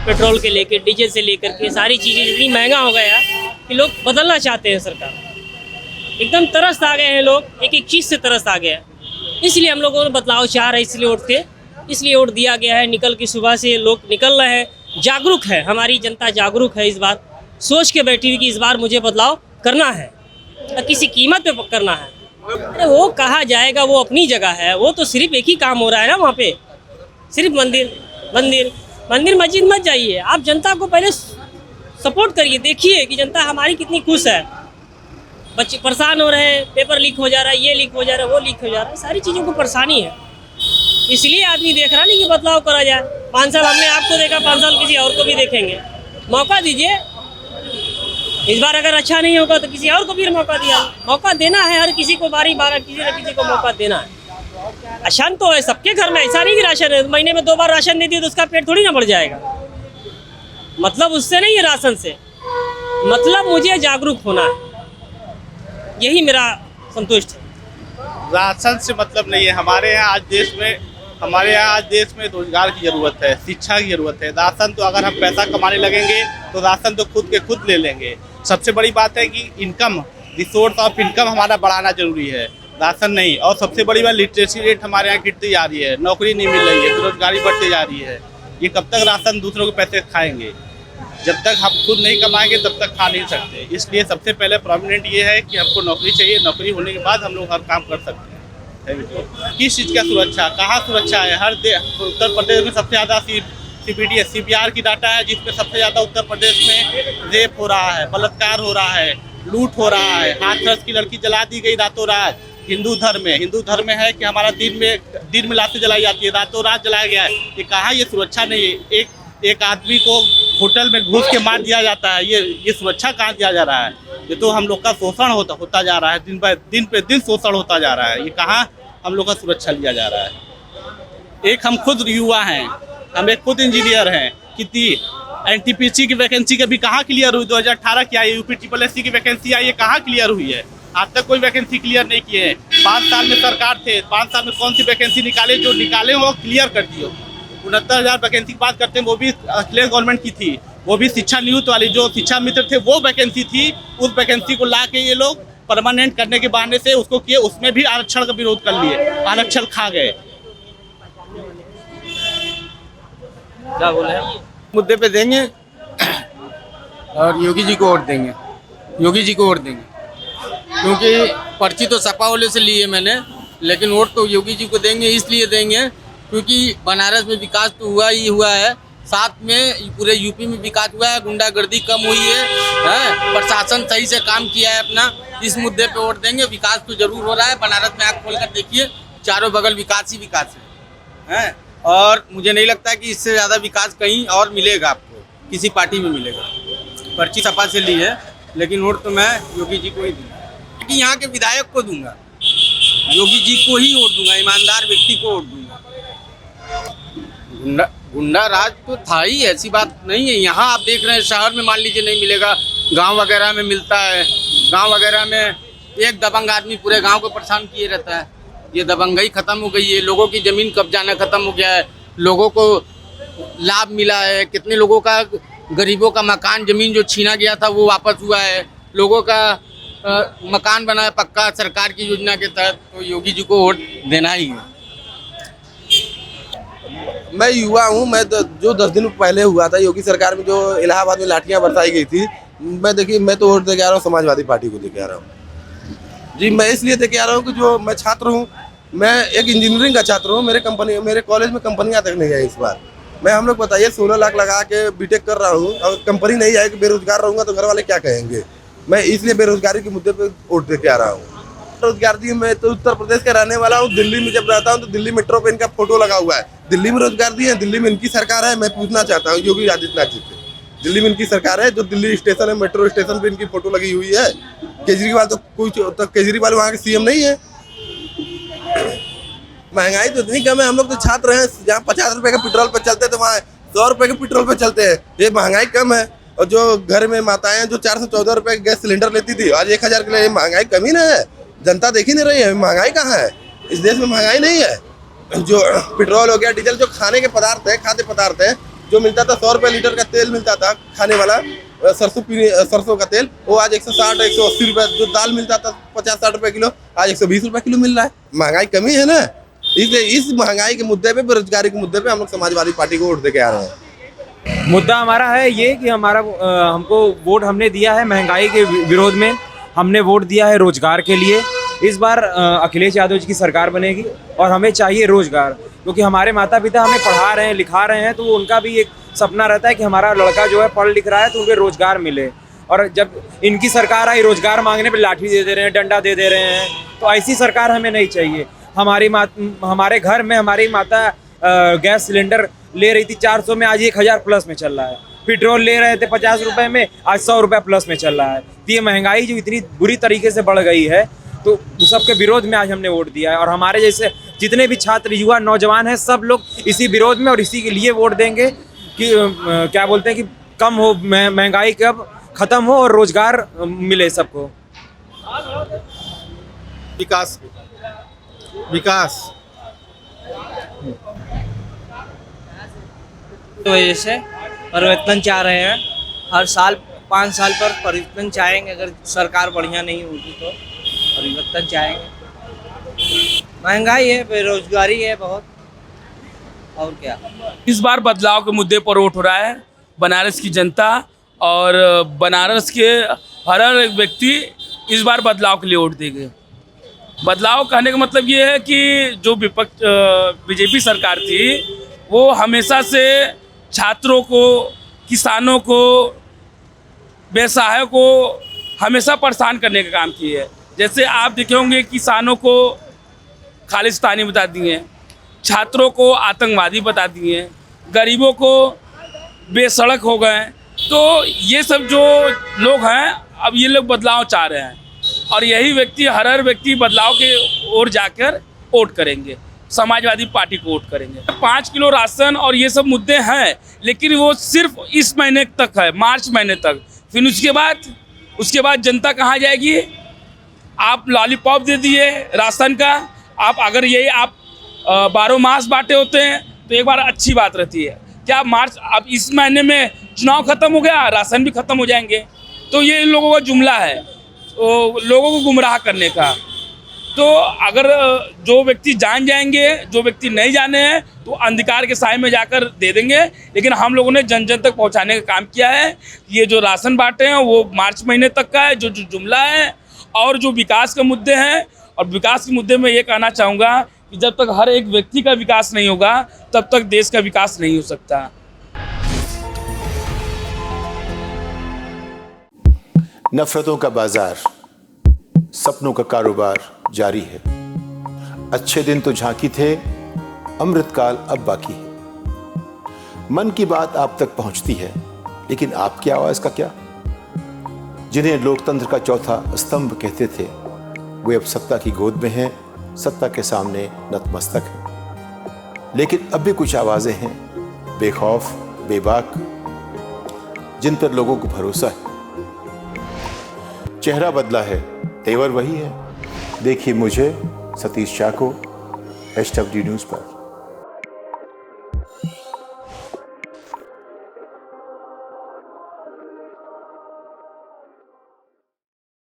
Petrol के लेकर, diesel से लेकर के सारी चीज़ें इतनी महंगा हो गया कि लोग बदलना चाहते हैं सरकार। एकदम तरस आ गए हैं लोग, एक एक चीज़ से तरस आ गया है। इसलिए हम लोगों ने बदलाव चाह रहे हैं, इसलिए वोट थे, इसलिए वोट दिया गया है। निकल के सुबह से लोग निकल रहे हैं, जागरूक है, हमारी जनता जागरूक है। इस बार सोच के बैठी हुई कि इस बार मुझे बदलाव करना है, किसी कीमत पे करना है। अरे वो कहा जाएगा, वो अपनी जगह है, वो तो सिर्फ एक ही काम हो रहा है ना वहाँ पे, सिर्फ मंदिर मस्जिद मत जाइए। आप जनता को पहले सपोर्ट करिए, देखिए कि जनता हमारी कितनी खुश है। बच्चे परेशान हो रहे हैं, पेपर लीक हो जा रहा है, ये लीक हो जा रहा है, वो लीक हो जा रहा है, सारी चीज़ों को परेशानी है। इसलिए आदमी देख रहा नहीं कि बदलाव करा जाए। 5 साल हमने आपको देखा, 5 साल किसी और को भी देखेंगे। मौका दीजिए, इस बार अगर अच्छा नहीं होगा तो किसी और को फिर मौका देना है। हर किसी को बारी किसी न किसी को मौका देना है। राशन तो है सबके घर में, ऐसा नहीं कि राशन है महीने में 2 बार राशन दे दिए तो उसका पेट थोड़ी ना बढ़ जाएगा। मतलब उससे नहीं है राशन से, मतलब मुझे जागरूक होना है, यही मेरा संतुष्ट है। राशन से मतलब नहीं है। हमारे यहाँ आज देश में रोजगार की ज़रूरत है, शिक्षा की ज़रूरत है। राशन तो अगर हम पैसा कमाने लगेंगे तो राशन तो खुद ले लेंगे। सबसे बड़ी बात है कि इनकम, रिसोर्स ऑफ इनकम हमारा बढ़ाना जरूरी है, राशन नहीं। और सबसे बड़ी बात, लिटरेसी रेट हमारे यहाँ गिरती जा रही है, नौकरी नहीं मिल रही है, बेरोजगारी बढ़ती जा रही है। ये कब तक राशन दूसरों के पैसे खाएंगे? जब तक हम खुद नहीं कमाएंगे तब तक खा नहीं सकते। इसलिए सबसे पहले प्रोमिनेंट ये है कि हमको नौकरी चाहिए, नौकरी होने के बाद हम लोग हर काम कर सकते हैं। किस चीज़ का सुरक्षा, कहाँ सुरक्षा है? उत्तर प्रदेश में सबसे ज़्यादा CPR की डाटा है, जिसमें सबसे ज़्यादा उत्तर प्रदेश में रेप हो रहा है, बलात्कार हो रहा है, लूट हो रहा है। हाथरस की लड़की जला दी गई रातों रात। हिंदू धर्म में है कि हमारा दिन में लाशें जलाई जाती है, रातों रात जलाया गया है। ये कहाँ, ये सुरक्षा नहीं है। एक आदमी को होटल में घुस के मार दिया जाता है, ये सुरक्षा कहाँ दिया जा रहा है? ये तो हम लोग का शोषण होता जा रहा है, दिन पे दिन शोषण होता जा रहा है। ये कहाँ हम लोग का सुरक्षा लिया जा रहा है? एक हम खुद युवा हैं, हम एक खुद इंजीनियर हैं। कितनी NTPC की वैकेंसी कभी कहाँ क्लियर हुई? 2018 की आई, UPSSC की वैकेंसी आई है, कहाँ क्लियर हुई है? आज तक कोई वैकेंसी क्लियर नहीं किए हैं। 5 साल में सरकार थे, 5 साल में कौन सी वैकेंसी निकाले? जो निकाले हो क्लियर कर दिए। 69,000 वैकेंसी की बात करते हैं, वो भी अखिलेश गवर्नमेंट की थी, वो भी शिक्षा नियुक्त वाली। जो शिक्षा मित्र थे वो वैकेंसी थी, उस वैकेंसी को ला के ये लोग परमानेंट करने के बहाने से उसको किए, उसमें भी आरक्षण का विरोध कर लिए, आरक्षण खा गए। क्या बोले? मुद्दे पे देंगे और योगी जी को वोट देंगे, क्योंकि पर्ची तो सपा वाले से ली है मैंने, लेकिन वोट तो योगी जी को देंगे। इसलिए देंगे क्योंकि बनारस में विकास तो हुआ ही हुआ है, साथ में पूरे यूपी में विकास हुआ है, गुंडागर्दी कम हुई है, प्रशासन सही से काम किया है अपना। इस मुद्दे पे वोट देंगे। विकास तो जरूर हो रहा है, बनारस में आँख खोलकर देखिए, चारों बगल विकास ही विकास है। और मुझे नहीं लगता कि इससे ज़्यादा विकास कहीं और मिलेगा आपको, किसी पार्टी में मिलेगा। पर्ची सपा से ली है, लेकिन वोट तो मैं योगी जी को ही दूंगा, क्योंकि यहाँ के विधायक को दूंगा, योगी जी को ही वोट दूंगा, ईमानदार व्यक्ति को वोट दूंगा। गुंडा राज तो था ही, ऐसी बात नहीं है। यहाँ आप देख रहे हैं, शहर में मान लीजिए नहीं मिलेगा, गांव वगैरह में मिलता है। गांव वगैरह में एक दबंग आदमी पूरे गांव को परेशान किए रहता है। ये दबंगई खत्म हो गई है, लोगों की ज़मीन कब्जाना खत्म हो गया है, लोगों को लाभ मिला है। कितने लोगों का, गरीबों का मकान ज़मीन जो छीना गया था वो वापस हुआ है, लोगों का मकान बना है पक्का सरकार की योजना के तहत। तो योगी जी को वोट देना ही है। मैं युवा हूँ। मैं जो 10 दिन पहले हुआ था योगी सरकार में, जो इलाहाबाद में लाठियाँ बरसाई गई थी, मैं तो वोट दे के आ रहा हूँ समाजवादी पार्टी को दे के आ रहा हूँ जी। मैं इसलिए दे के आ रहा हूँ कि जो मैं छात्र हूँ, मैं एक इंजीनियरिंग का छात्र हूँ। मेरे कॉलेज में कंपनियाँ तक नहीं आई इस बार। मैं हम लोग बताइए 16 लाख लगा के बीटेक कर रहा हूँ, और कंपनी नहीं आएगी, बेरोजगार रहूँगा तो घर वाले क्या कहेंगे? मैं इसलिए बेरोजगारी के मुद्दे पर वोट दे के आ रहा हूँ। रोजगार मैं तो उत्तर प्रदेश का रहने वाला हूँ। दिल्ली में जब रहता हूँ तो दिल्ली मेट्रो पे इनका फोटो लगा हुआ है। दिल्ली में रोजगार दिए, दिल्ली में इनकी सरकार है। मैं पूछना चाहता हूँ योगी आदित्यनाथ जी से, दिल्ली में इनकी सरकार है, जो दिल्ली स्टेशन है, मेट्रो स्टेशन पे इनकी फोटो लगी हुई है। केजरीवाल तो केजरीवाल वहाँ के CM नहीं है। महंगाई तो इतनी कम है, हम लोग तो छात्र हैं। जहाँ 50 रुपए के पेट्रोल पे चलते हैं तो वहाँ 100 रुपए के पेट्रोल पे चलते हैं। ये महंगाई कम है। और जो घर में माताएं जो 414 रुपए गैस सिलेंडर लेती थी, आज 1000 के लिए, महंगाई कम ही ना है। जनता देख ही नहीं रही है महंगाई कहाँ है। इस देश में महंगाई नहीं है। जो पेट्रोल हो गया, डीजल, जो खाने के पदार्थ है, खाद्य पदार्थ है, जो मिलता था 100 रुपये लीटर का तेल मिलता था खाने वाला सरसों का तेल, वो आज 160 180 रुपये। जो दाल मिलता था 50-60 रुपये किलो, आज 120 रुपये किलो मिल रहा है। महंगाई कमी है ना, इसलिए इस महंगाई के मुद्दे पे, बेरोजगारी के मुद्दे पे हम लोग समाजवादी पार्टी को वोट दे के आ रहे हैं। मुद्दा हमारा है ये कि हमको वोट हमने दिया है महंगाई के विरोध में, हमने वोट दिया है रोजगार के लिए। इस बार अखिलेश यादव जी की सरकार बनेगी और हमें चाहिए रोजगार, क्योंकि हमारे माता पिता हमें पढ़ा रहे हैं, लिखा रहे हैं, तो उनका भी एक सपना रहता है कि हमारा लड़का जो है पढ़ लिख रहा है तो उन्हें रोजगार मिले। और जब इनकी सरकार आई, रोजगार मांगने पे लाठी दे रहे हैं, डंडा दे रहे हैं, तो ऐसी सरकार हमें नहीं चाहिए। हमारे घर में हमारी माता गैस सिलेंडर ले रही थी 400 में, आज 1000 प्लस में चल रहा है। पेट्रोल ले रहे थे 50 रुपए में, आज 100 रुपये प्लस में चल रहा है। तो ये महंगाई जो इतनी बुरी तरीके से बढ़ गई है, तो सबके विरोध में आज हमने वोट दिया है। और हमारे जैसे जितने भी छात्र, युवा, नौजवान हैं, सब लोग इसी विरोध में और इसी के लिए वोट देंगे कि क्या बोलते हैं कि कम हो महंगाई, कब खत्म हो और रोजगार मिले सबको। विकास विकास तो वजह से परिवर्तन चाह रहे हैं। हर साल 5 साल पर परिवर्तन चाहेंगे। अगर सरकार बढ़िया नहीं होगी तो परिवर्तन चाहेंगे। महंगाई है, बेरोजगारी है बहुत, और क्या। इस बार बदलाव के मुद्दे पर वोट हो रहा है। बनारस की जनता और बनारस के हर एक व्यक्ति इस बार बदलाव के लिए वोट देंगे। बदलाव कहने का मतलब ये है कि जो विपक्ष बीजेपी सरकार थी, वो हमेशा से छात्रों को, किसानों को, व्यवसायों को हमेशा परेशान करने का काम किया है। जैसे आप देखे होंगे, किसानों को खालिस्तानी बता दिए, छात्रों को आतंकवादी बता दिए, गरीबों को बेसड़क हो गए। तो ये सब जो लोग हैं, अब ये लोग बदलाव चाह रहे हैं और यही व्यक्ति, हर व्यक्ति बदलाव के ओर जाकर वोट करेंगे, समाजवादी पार्टी को वोट करेंगे। 5 किलो राशन और ये सब मुद्दे हैं, लेकिन वो सिर्फ इस महीने तक है, मार्च महीने तक। फिर उसके बाद जनता कहाँ जाएगी? आप लॉलीपॉप दे दिए राशन का। आप अगर यही आप 12 मास बांटे होते हैं तो एक बार अच्छी बात रहती है। क्या मार्च, अब इस महीने में चुनाव खत्म हो गया, राशन भी खत्म हो जाएंगे। तो ये इन लोगों का जुमला है, तो लोगों को गुमराह करने का। तो अगर जो व्यक्ति जान जाएंगे, जो व्यक्ति नहीं जाने हैं, तो अंधकार के साए में जाकर दे देंगे। लेकिन हम लोगों ने जन जन तक पहुंचाने का काम किया है। ये जो राशन बांटे हैं वो मार्च महीने तक का है, जो जुमला है। और जो विकास के मुद्दे हैं, और विकास के मुद्दे में ये कहना चाहूँगा कि जब तक हर एक व्यक्ति का विकास नहीं होगा, तब तक देश का विकास नहीं हो सकता। नफरतों का बाजार, सपनों का कारोबार जारी है। अच्छे दिन तो झांकी थे, अमृतकाल अब बाकी है। मन की बात आप तक पहुंचती है, लेकिन आपकी आवाज का क्या? जिन्हें लोकतंत्र का चौथा स्तंभ कहते थे, वे अब सत्ता की गोद में हैं, सत्ता के सामने नतमस्तक हैं। लेकिन अब भी कुछ आवाजें हैं, बेखौफ, बेबाक, जिन पर लोगों को भरोसा है। चेहरा बदला है, तेवर वही है। देखिए मुझे, सतीश शाह को, HWD न्यूज़ पर।